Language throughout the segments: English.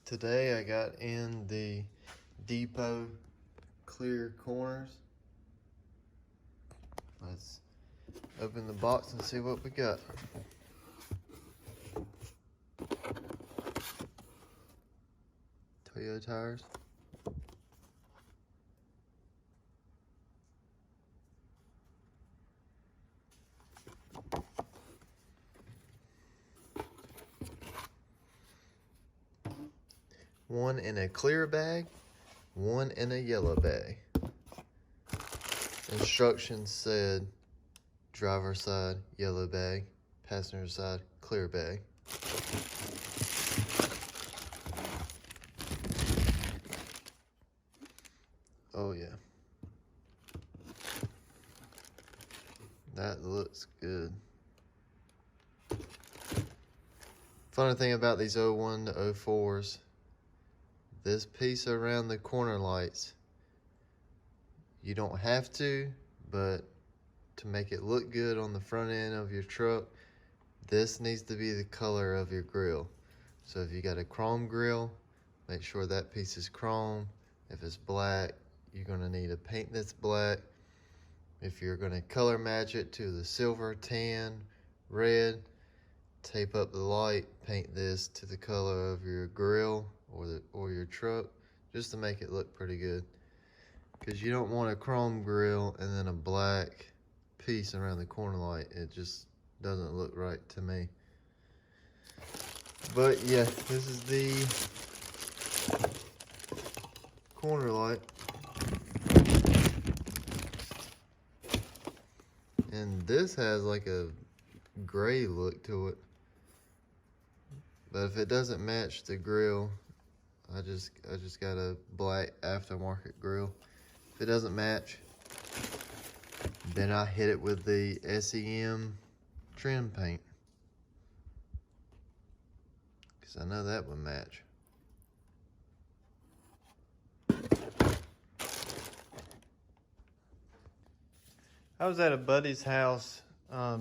Today I got in the depot clear corners. Let's open the box and see what we got. Toyota tires. One in a clear bag, one in a yellow bag. Instructions said driver side yellow bag, passenger side clear bag. Oh yeah. That looks good. Funny thing about these 01 to 04s, this piece around the corner lights, you don't have to, but to make it look good on the front end of your truck, this needs to be the color of your grill. So if you got a chrome grill, make sure that piece is chrome. If it's black, you're gonna need to paint this black. If you're gonna color match it to the silver, tan, red, tape up the light, paint this to the color of your grill or your truck, just to make it look pretty good. Because you don't want a chrome grill and then a black piece around the corner light. It just doesn't look right to me. But yeah, this is the corner light. And this has like a gray look to it. But if it doesn't match the grill, I just got a black aftermarket grill. If it doesn't match, then I hit it with the SEM trim paint, because I know that would match. I was at a buddy's house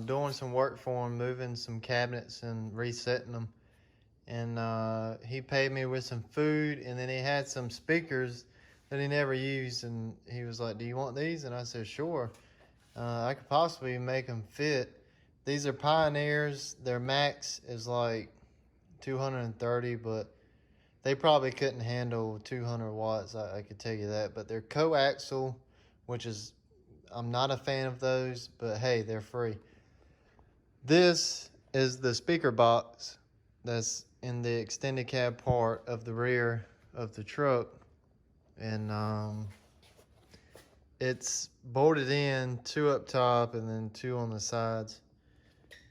doing some work for him, moving some cabinets and resetting them. And he paid me with some food, and then he had some speakers that he never used, and he was like, "Do you want these?" And I said, "Sure. I could possibly make them fit." These are Pioneers. Their max is like 230, but they probably couldn't handle 200 watts, I could tell you that. But they're coaxial, which is, I'm not a fan of those, but hey, they're free. This is the speaker box that's in the extended cab part of the rear of the truck, and it's bolted in, 2 up top and then 2 on the sides.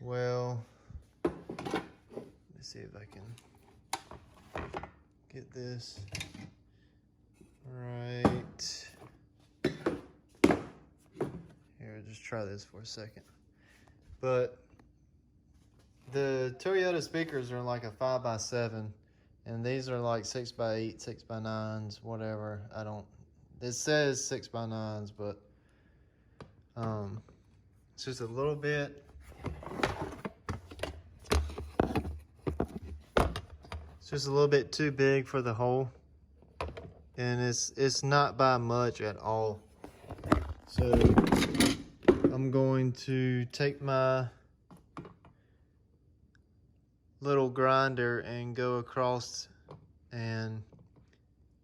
Well, let me see if I can get this right. Here, just try this for a second. But the Toyota speakers are like a 5x7, and these are like 6x8, 6x9s, whatever. It says 6x9s, but it's just a little bit. It's just a little bit too big for the hole, and it's not by much at all. So I'm going to take my little grinder and go across and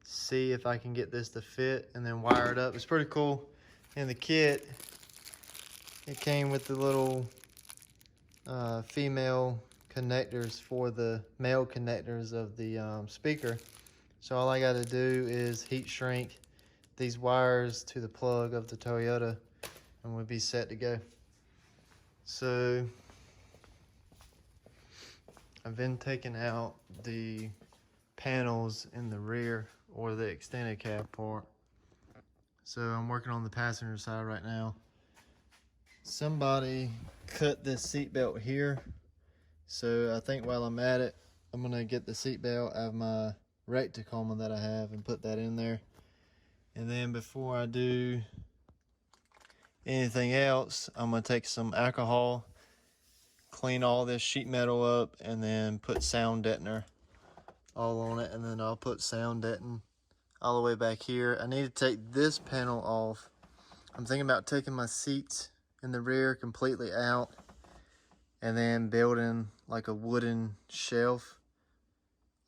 see if I can get this to fit, and then wire it up. It's pretty cool. In the kit, it came with the little female connectors for the male connectors of the speaker. So all I got to do is heat shrink these wires to the plug of the Toyota, and we'll be set to go. So I've been taking out the panels in the rear, or the extended cab part. So I'm working on the passenger side right now. Somebody cut this seatbelt here. So I think while I'm at it, I'm gonna get the seatbelt out of my wreck Tacoma that I have and put that in there. And then before I do anything else, I'm gonna take some alcohol, clean all this sheet metal up, and then put sound deadener all on it, and then I'll put sound deadening all the way back here. I need to take this panel off. I'm thinking about taking my seats in the rear completely out and then building like a wooden shelf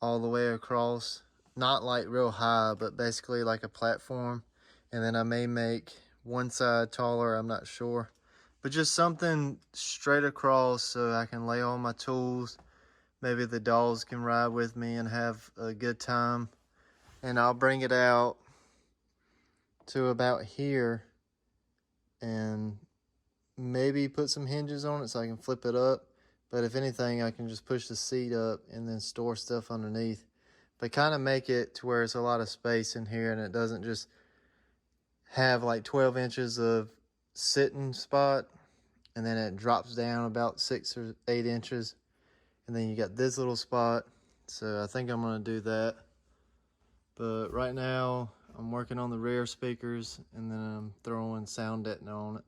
all the way across. Not like real high, but basically like a platform. And then I may make one side taller, I'm not sure. But just something straight across so I can lay all my tools. Maybe the dogs can ride with me and have a good time. And I'll bring it out to about here and maybe put some hinges on it so I can flip it up. But if anything, I can just push the seat up and then store stuff underneath. But kind of make it to where it's a lot of space in here and it doesn't just have like 12 inches of sitting spot and then it drops down about 6 or 8 inches. And then you got this little spot. So I think I'm gonna do that. But right now I'm working on the rear speakers and then I'm throwing sound deadening on it.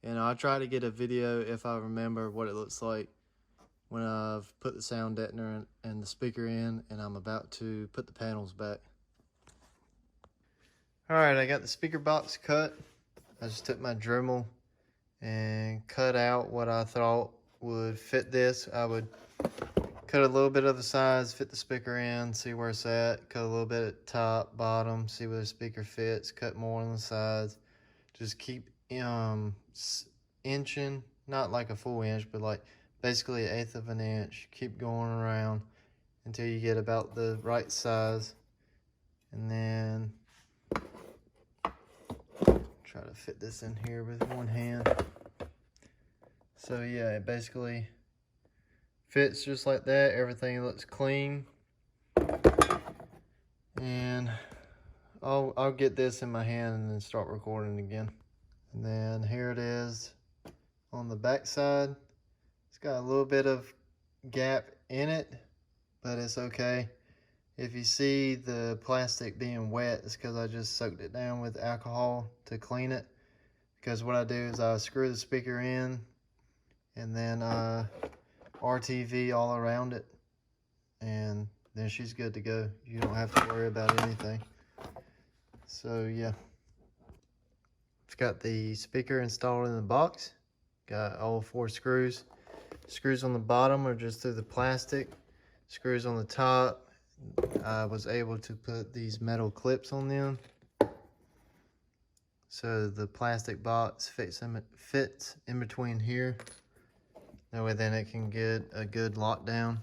And I'll try to get a video if I remember what it looks like when I've put the sound deadener and the speaker in and I'm about to put the panels back. Alright, I got the speaker box cut. I just took my Dremel and cut out what I thought would fit this. I would cut a little bit of the sides, fit the speaker in, see where it's at. Cut a little bit at top, bottom, see where the speaker fits. Cut more on the sides. Just keep inching, not like a full inch, but like basically 1/8 of an inch. Keep going around until you get about the right size. And then try to fit this in here with one hand. So yeah, it basically fits just like that. Everything looks clean. And I'll get this in my hand and then start recording again. And then here it is on the back side. It's got a little bit of gap in it, but it's okay. If you see the plastic being wet, it's because I just soaked it down with alcohol to clean it. Because what I do is I screw the speaker in and then RTV all around it, and then she's good to go. You don't have to worry about anything. So yeah, it's got the speaker installed in the box. Got all 4 screws. Screws on the bottom are just through the plastic. Screws on the top, I was able to put these metal clips on them, so the plastic box fits in between here. That way then it can get a good lockdown.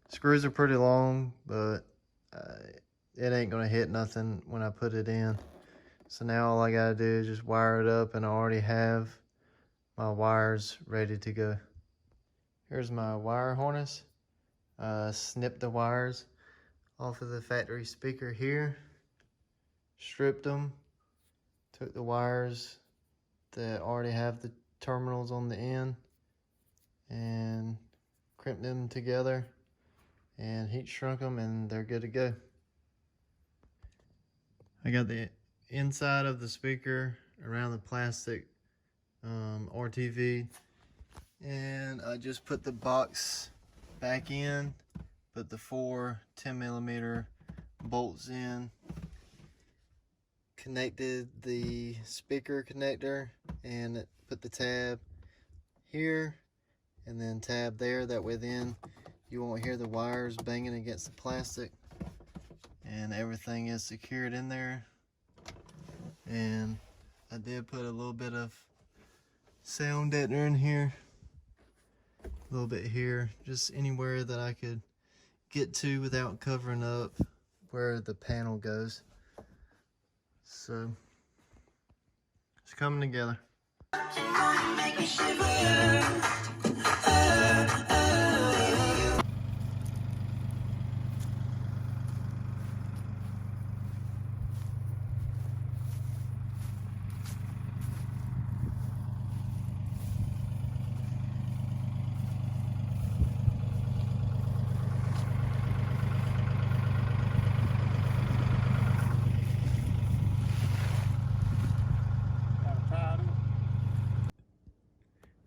Screws are pretty long, but it ain't gonna hit nothing when I put it in. So now all I gotta do is just wire it up, and I already have my wires ready to go. Here's my wire harness. Snipped the wires off of the factory speaker here, stripped them, took the wires that already have the terminals on the end and crimped them together and heat shrunk them, and they're good to go. I got the inside of the speaker around the plastic RTV, and I just put the box back in, put the 4 10mm bolts in, connected the speaker connector, and put the tab here and then tab there. That way then you won't hear the wires banging against the plastic, and everything is secured in there. And I did put a little bit of sound deadener in here, a little bit here, just anywhere that I could get to without covering up where the panel goes. So it's coming together.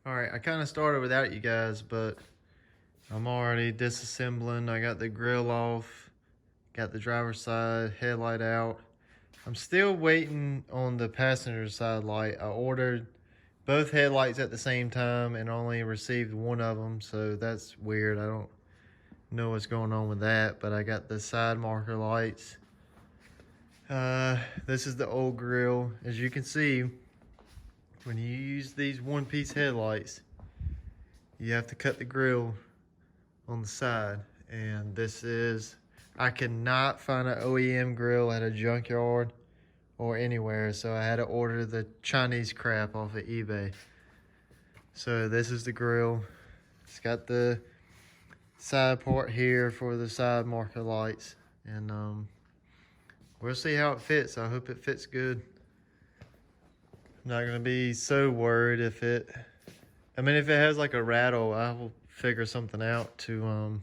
Alright, I kind of started without you guys, but I'm already disassembling. I got the grill off, got the driver's side headlight out. I'm still waiting on the passenger side light. I ordered both headlights at the same time and only received one of them, so that's weird. I don't know what's going on with that, but I got the side marker lights. This is the old grill. As you can see, when you use these one-piece headlights, you have to cut the grill on the side. And this is, I cannot find an OEM grill at a junkyard or anywhere, so I had to order the Chinese crap off of eBay. So this is the grill. It's got the side part here for the side marker lights, and we'll see how it fits. I hope it fits good. I'm not gonna be so worried if it, I mean, if it has like a rattle, I will figure something out to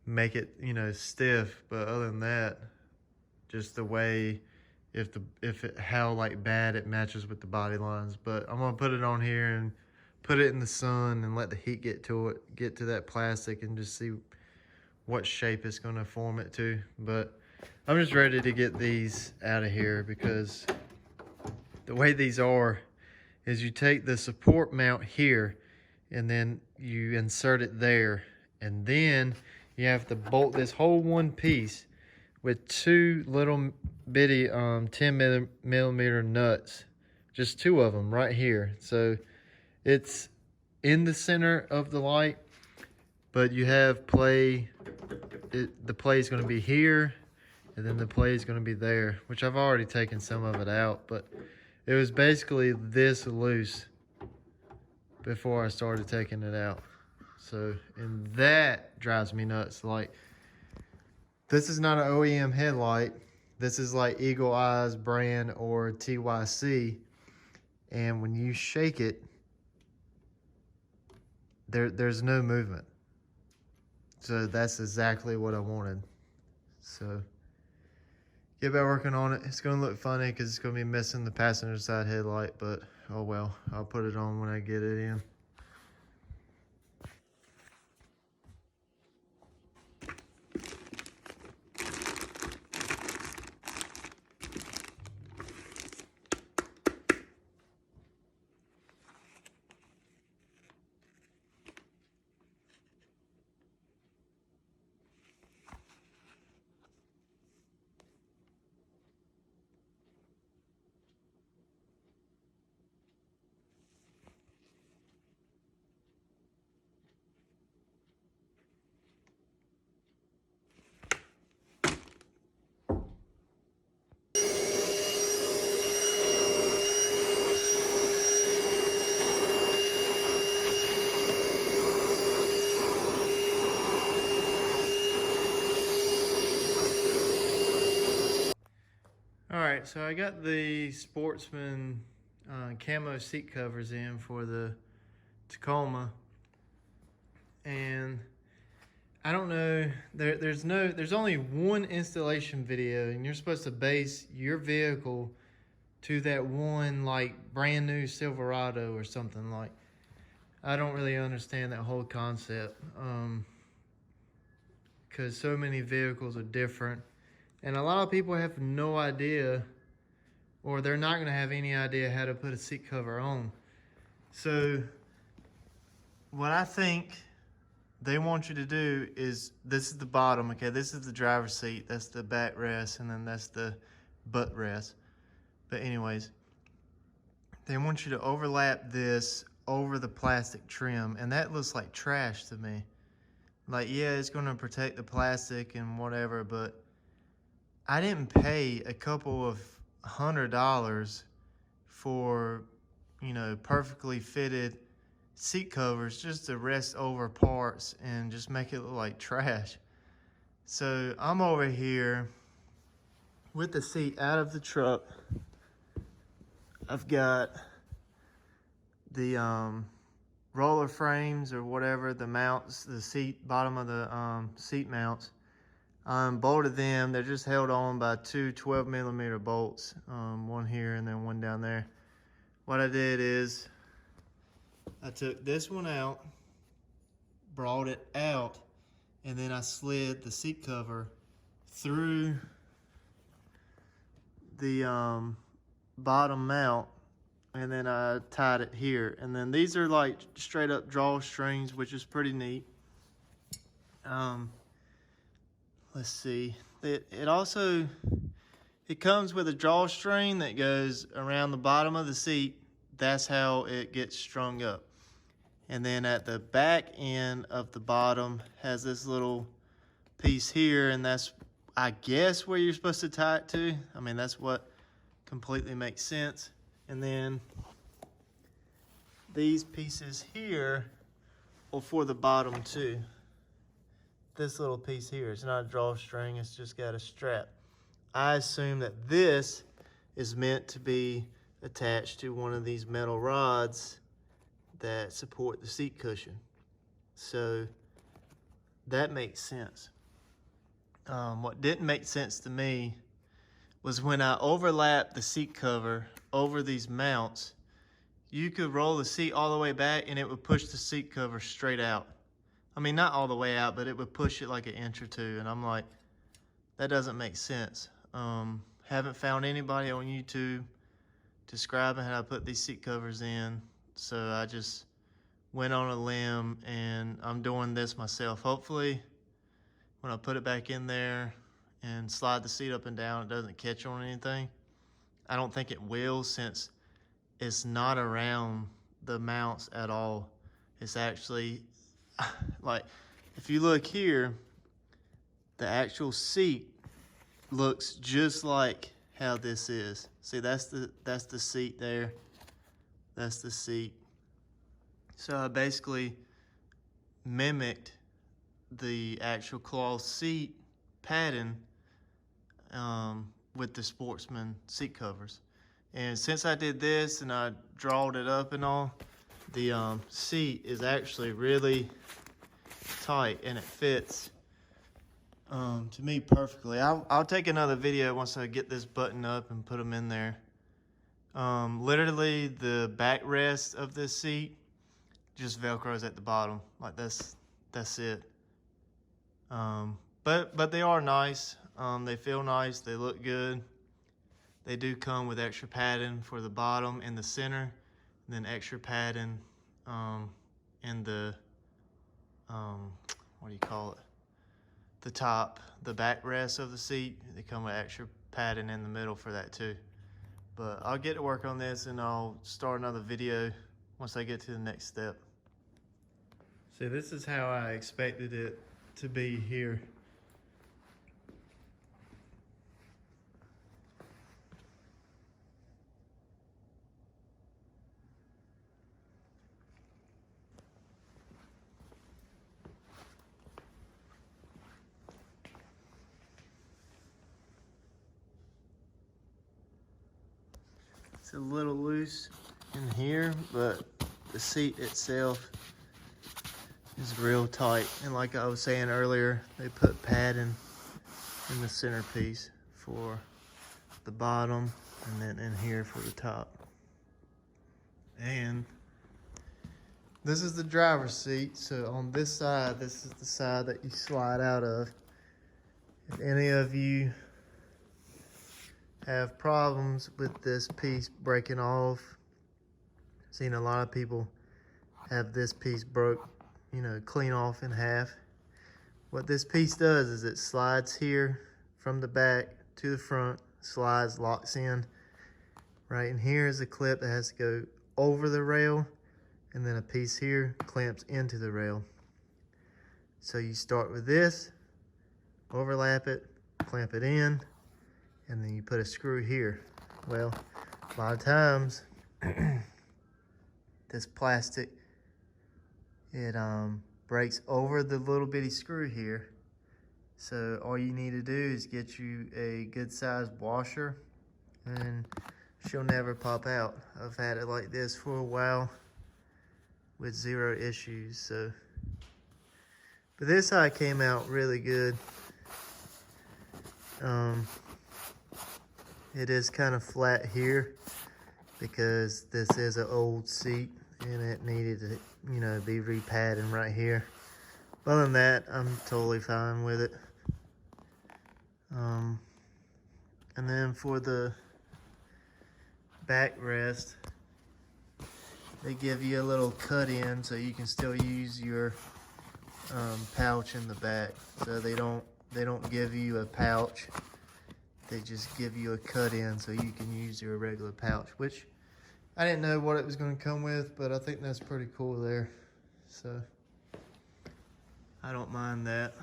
make it, you know, stiff. But other than that, just the way, how like bad it matches with the body lines. But I'm gonna put it on here and put it in the sun and let the heat get to that plastic, and just see what shape it's gonna form it to. But I'm just ready to get these out of here, because the way these are is you take the support mount here and then you insert it there, and then you have to bolt this whole one piece with two little bitty 10 millimeter nuts, just two of them right here. So it's in the center of the light, but you have play, the play is going to be here, and then the play is going to be there, which I've already taken some of it out, but it was basically this loose before I started taking it out. So, and that drives me nuts. Like, this is not an OEM headlight. This is like Eagle Eyes brand or TYC. And when you shake it, there's no movement. So that's exactly what I wanted. So get back working on it. It's gonna look funny because it's gonna be missing the passenger side headlight, but oh well, I'll put it on when I get it in. Alright, so I got the Sportsman camo seat covers in for the Tacoma, and I don't know, there's only one installation video, and you're supposed to base your vehicle to that one like brand new Silverado or something. Like, I don't really understand that whole concept, because so many vehicles are different. And a lot of people have no idea, or they're not going to have any idea how to put a seat cover on. So what I think they want you to do is, this is the bottom, okay? This is the driver's seat. That's the backrest, and then that's the butt rest. But anyways, they want you to overlap this over the plastic trim, and that looks like trash to me. Like, yeah, it's going to protect the plastic and whatever, but I didn't pay a couple of $100 for, you know, perfectly fitted seat covers just to rest over parts and just make it look like trash. So I'm over here with the seat out of the truck. I've got the roller frames or whatever, the mounts, the seat, bottom of the seat mounts. Bolted them. They're just held on by two 12 millimeter bolts, one here and then one down there. What I did is I took this one out, brought it out, and then I slid the seat cover through the bottom mount, and then I tied it here. And then these are like straight up drawstrings, which is pretty neat. Let's see. It also, it comes with a drawstring that goes around the bottom of the seat. That's how it gets strung up. And then at the back end of the bottom has this little piece here, and that's, I guess, where you're supposed to tie it to. I mean, that's what completely makes sense. And then these pieces here are for the bottom too. This little piece here, it's not a drawstring, it's just got a strap. I assume that this is meant to be attached to one of these metal rods that support the seat cushion. So that makes sense. What didn't make sense to me was when I overlapped the seat cover over these mounts, you could roll the seat all the way back and it would push the seat cover straight out. I mean, not all the way out, but it would push it like an inch or two. And I'm like, that doesn't make sense. Haven't found anybody on YouTube describing how to put these seat covers in. So I just went on a limb and I'm doing this myself. Hopefully when I put it back in there and slide the seat up and down, it doesn't catch on anything. I don't think it will, since it's not around the mounts at all. It's actually, like, if you look here, the actual seat looks just like how this is. See, that's the seat there. That's the seat. So I basically mimicked the actual cloth seat pattern with the Sportsman seat covers. And since I did this and I drawed it up and all, the seat is actually really tight and it fits to me perfectly. I'll take another video once I get this button up and put them in there. Literally the backrest of this seat just Velcros at the bottom. Like that's it. But they are nice. They feel nice. They look good. They do come with extra padding for the bottom and the center, and then extra padding in the what do you call it? The top, the backrest of the seat. They come with extra padding in the middle for that too. But I'll get to work on this and I'll start another video once I get to the next step. See, this is how I expected it to be here. It's a little loose in here, but the seat itself is real tight. And like I was saying earlier, they put padding in the centerpiece for the bottom and then in here for the top. And this is the driver's seat. So on this side, this is the side that you slide out of. If any of you have problems with this piece breaking off, I've seen a lot of people have this piece broke, you know, clean off in half. What this piece does is it slides here from the back to the front, slides, locks in. Right in here is a clip that has to go over the rail, and then a piece here clamps into the rail. So you start with this, overlap it, clamp it in, and then you put a screw here. Well, a lot of times this plastic, it breaks over the little bitty screw here. So all you need to do is get you a good sized washer and she'll never pop out. I've had it like this for a while with zero issues. So, but this side came out really good. It is kind of flat here because this is an old seat and it needed to, you know, be repadding right here. Other than that, I'm totally fine with it. And then for the backrest, they give you a little cut in so you can still use your pouch in the back. So they don't give you a pouch. They just give you a cut in so you can use your regular pouch, which I didn't know what it was going to come with, but I think that's pretty cool there. So I don't mind that.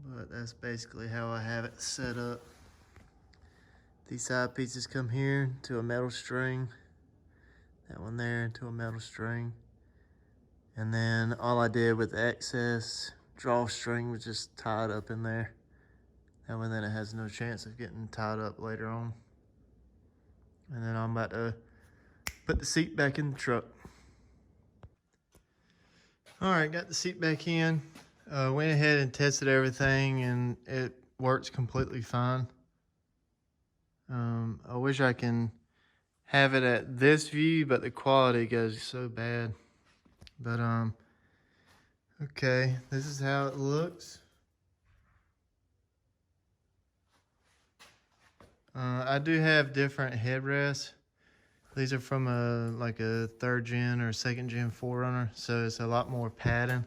But that's basically how I have it set up. These side pieces come here to a metal string. That one there to a metal string. And then all I did with the excess drawstring was just tie it up in there. That way then it has no chance of getting tied up later on. And then I'm about to put the seat back in the truck. All right, got the seat back in. Went ahead and tested everything and it works completely fine. I wish I can have it at this view, but the quality goes so bad. But okay, this is how it looks. I do have different headrests. These are from like a 3rd gen or 2nd gen 4Runner, so it's a lot more padding.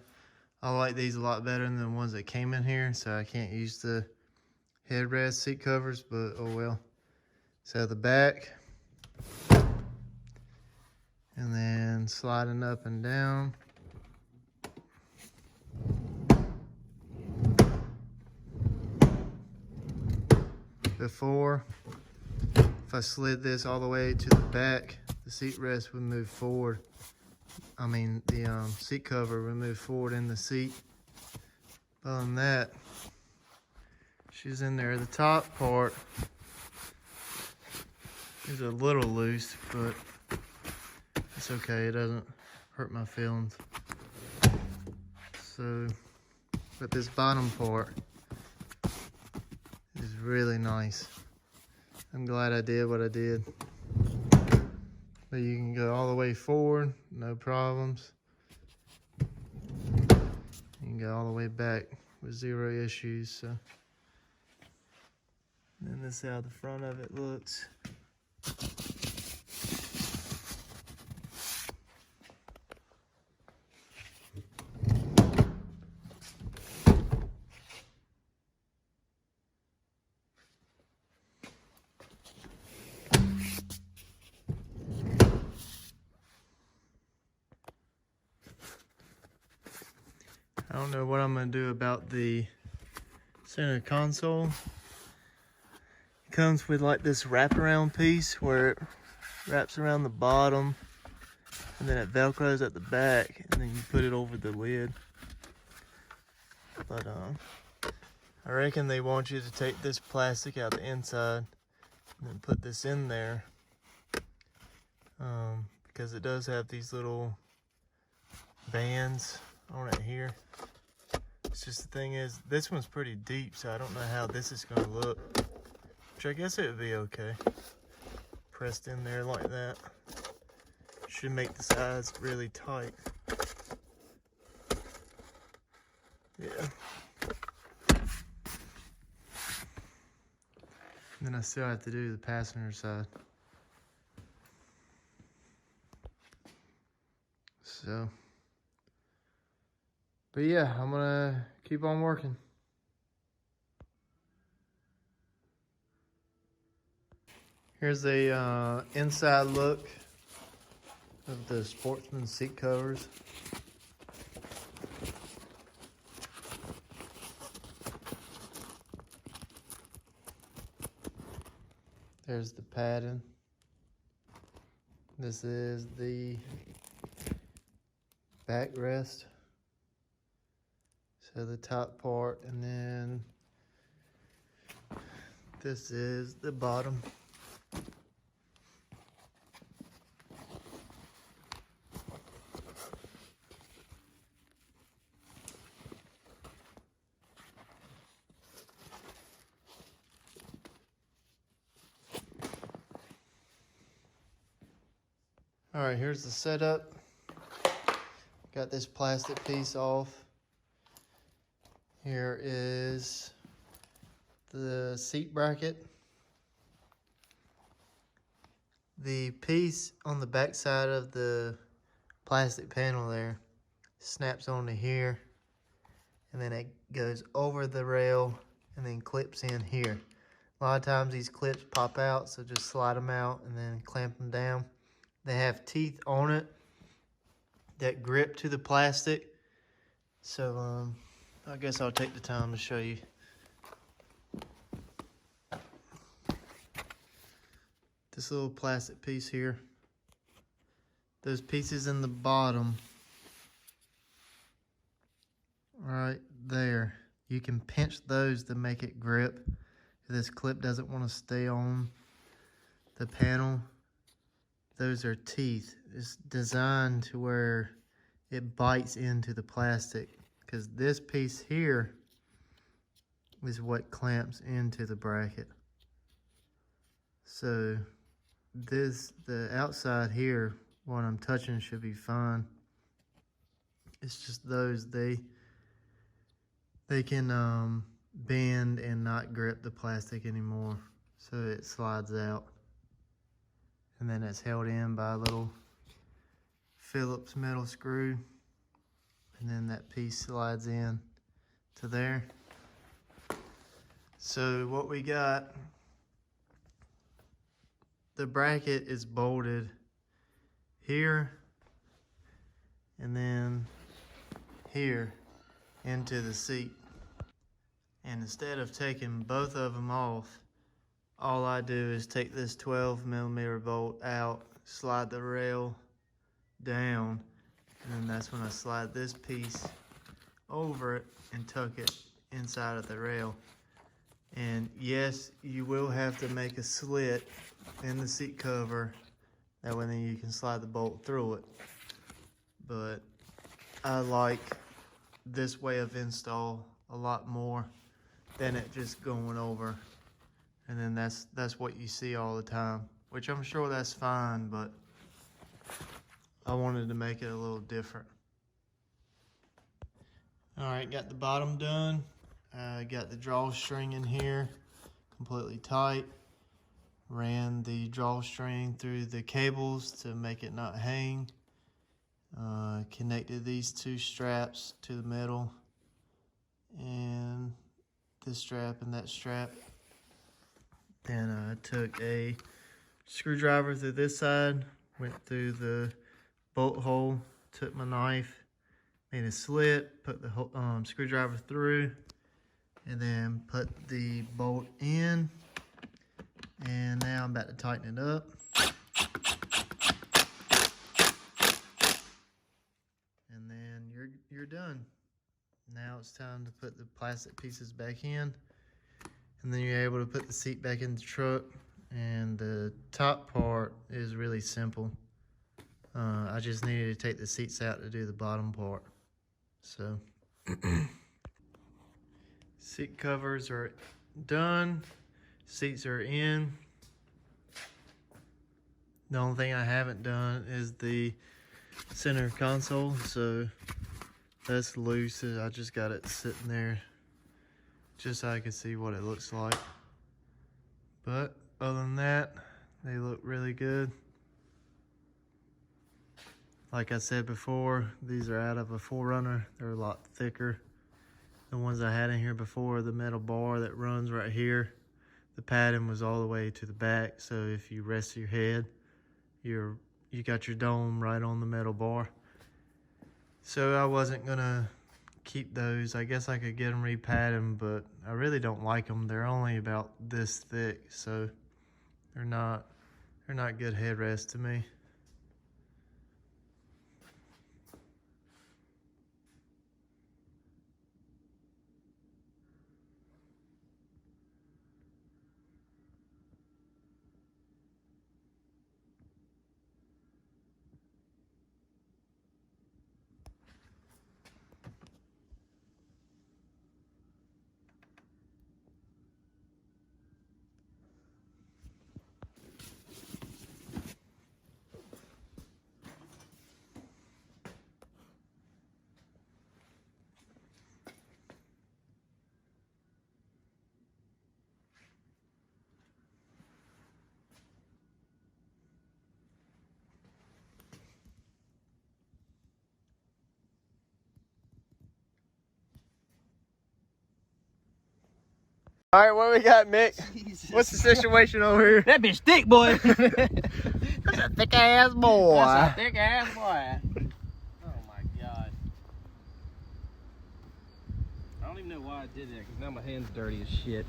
I like these a lot better than the ones that came in here, so I can't use the headrest seat covers, but oh well. So the back, and then sliding up and down. Before, if I slid this all the way to the back, the seat rest would move forward. I mean, the seat cover would move forward in the seat. Other than that, she's in there. The top part is a little loose, but it's okay. It doesn't hurt my feelings. So, but this bottom part is really nice. I'm glad I did what I did. But you can go all the way forward, no problems. You can go all the way back with 0 issues. So, and then this is how the front of it looks. I don't know what I'm going to do about the center console. It comes with like this wraparound piece where it wraps around the bottom and then it velcros at the back and then you put it over the lid. But I reckon they want you to take this plastic out the inside and then put this in there because it does have these little bands on it here. It's just the thing is, this one's pretty deep, so I don't know how this is going to look. Which I guess it would be okay. Pressed in there like that. Should make the sides really tight. Yeah. And then I still have to do the passenger side. So. But yeah, I'm gonna keep on working. Here's a inside look of the Sportsman seat covers. There's the padding. This is the backrest. So the top part, and then this is the bottom. All right, here's the setup. got this plastic piece off. Here is the seat bracket. The piece on the back side of the plastic panel there snaps onto here, and then it goes over the rail and then clips in here. A lot of times these clips pop out, so just slide them out and then clamp them down. They have teeth on it that grip to the plastic. So I guess I'll take the time to show you. This little plastic piece here. Those pieces in the bottom, right there, you can pinch those to make it grip. If this clip doesn't want to stay on the panel, those are teeth. It's designed to where it bites into the plastic, because this piece here is what clamps into the bracket. So the outside here, what I'm touching should be fine. It's just those, they can bend and not grip the plastic anymore, so it slides out. And then it's held in by a little Phillips metal screw, and then that piece slides in to there. So what we got, the bracket is bolted here and then here into the seat. And instead of taking both of them off, all I do is take this 12mm bolt out, slide the rail down, and then that's when I slide this piece over it and tuck it inside of the rail. And yes, you will have to make a slit in the seat cover, that way then you can slide the bolt through it. But I like this way of install a lot more than it just going over. And then that's what you see all the time, which I'm sure that's fine, but I wanted to make it a little different. All right, got the bottom done. Got the drawstring in here completely tight. Ran the drawstring through the cables to make it not hang. Connected these two straps to the middle, and this strap and that strap. Then I took a screwdriver through this side, went through the bolt hole, took my knife, made a slit, put the screwdriver through, and then put the bolt in. And now I'm about to tighten it up. And then you're done. Now it's time to put the plastic pieces back in. And then you're able to put the seat back in the truck. And the top part is really simple. I just needed to take the seats out to do the bottom part. So seat covers are done. Seats are in. The only thing I haven't done is the center console, so that's loose. I just got it sitting there just so I can see what it looks like. But other than that, they look really good. Like I said before, these are out of a 4Runner. They're a lot thicker. The ones I had in here before, the metal bar that runs right here, the padding was all the way to the back, so if you rest your head, you got your dome right on the metal bar. So I wasn't gonna keep those. I guess I could get them repadded, but I really don't like them. They're only about this thick, so they're not good headrests to me. All right, what we got, Mick? Jesus. What's the situation over here? That bitch thick, boy. That's a thick ass boy. That's a thick ass boy. Oh my god. I don't even know why I did that, because now my hand's dirty as shit.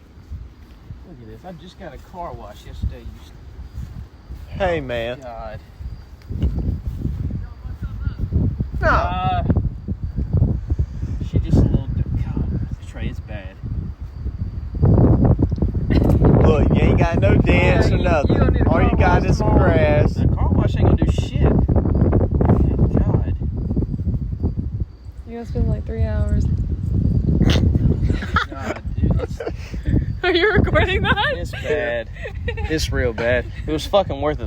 Look at this. I just got a car wash yesterday. Hey, man. God. No. She just a little. God, the tray is bad. Look, you ain't got no dents or nothing. All you got is some grass. The car wash ain't gonna do shit. God. You're gonna spend like 3 hours. God, dude. Are you recording that? It's bad. It's real bad. It was fucking worth it.